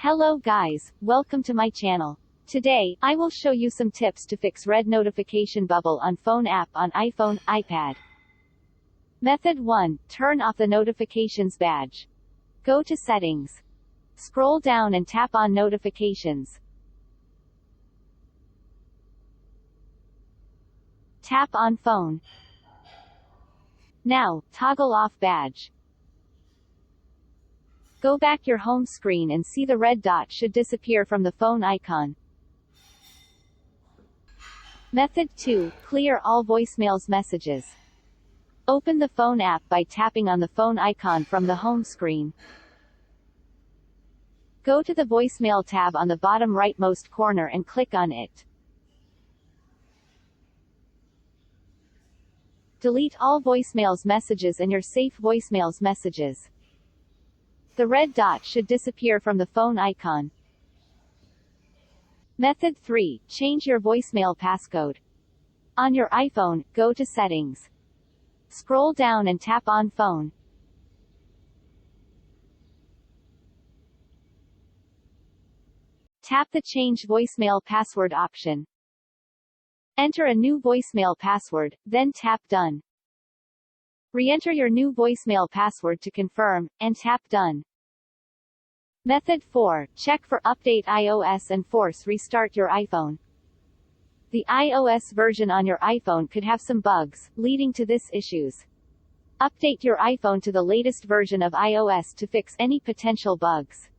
Hello guys, welcome to my channel. Today, I will show you some tips to fix red notification bubble on phone app on iPhone, iPad. Method 1. Turn off the notifications badge. Go to Settings. Scroll down and tap on Notifications. Tap on Phone. Now, toggle off badge. Go back your home screen and see the red dot should disappear from the phone icon. Method 2. Clear all voicemails messages. Open the phone app by tapping on the phone icon from the home screen. Go to the voicemail tab on the bottom rightmost corner and click on it. Delete all voicemails messages and your safe voicemails messages. The red dot should disappear from the phone icon. Method 3. Change your voicemail passcode. On your iPhone, go to Settings. Scroll down and tap on Phone. Tap the Change Voicemail Password option. Enter a new voicemail password, then tap Done. Re-enter your new voicemail password to confirm, and tap Done. Method 4. Check for Update iOS and force restart your iPhone. The iOS version on your iPhone could have some bugs, leading to this issues. Update your iPhone to the latest version of iOS to fix any potential bugs.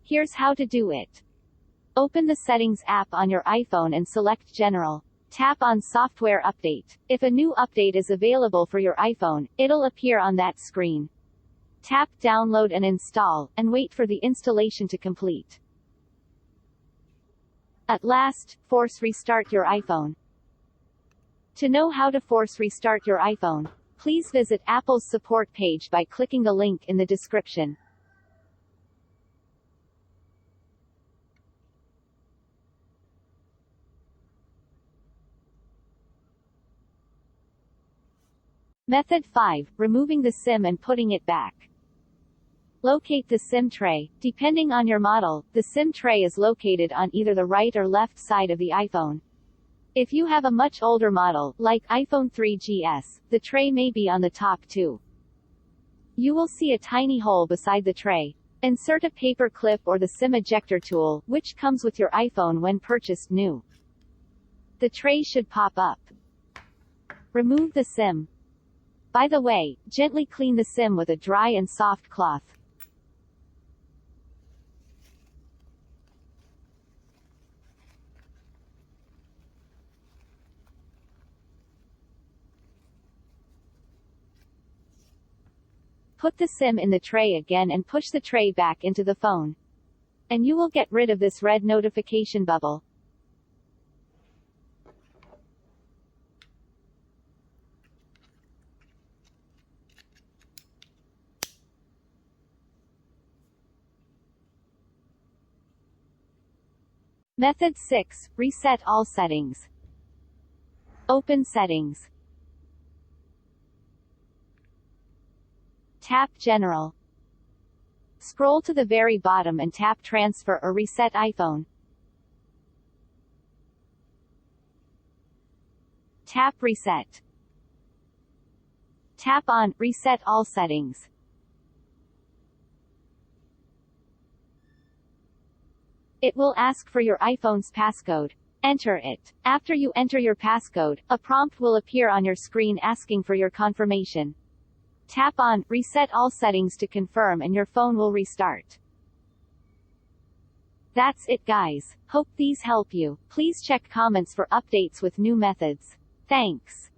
Here's how to do it. Open the Settings app on your iPhone and select General. Tap on Software Update. If a new update is available for your iPhone, it'll appear on that screen. Tap Download and Install, and wait for the installation to complete. At last, force restart your iPhone. To know how to force restart your iPhone, please visit Apple's support page by clicking the link in the description. Method 5. Removing the SIM and putting it back. Locate the SIM tray. Depending on your model, the SIM tray is located on either the right or left side of the iPhone. If you have a much older model, like iPhone 3GS, the tray may be on the top too. You will see a tiny hole beside the tray. Insert a paper clip or the SIM ejector tool, which comes with your iPhone when purchased new. The tray should pop up. Remove the SIM. By the way, gently clean the SIM with a dry and soft cloth. Put the SIM in the tray again and push the tray back into the phone. And you will get rid of this red notification bubble. Method 6. Reset all settings. Open Settings. Tap General. Scroll to the very bottom and tap Transfer or Reset iPhone. Tap Reset. Tap on Reset all settings. It will ask for your iPhone's passcode. Enter it. After you enter your passcode, a prompt will appear on your screen asking for your confirmation. Tap on Reset all settings to confirm and your phone will restart. That's it guys. Hope these help you. Please check comments for updates with new methods. Thanks.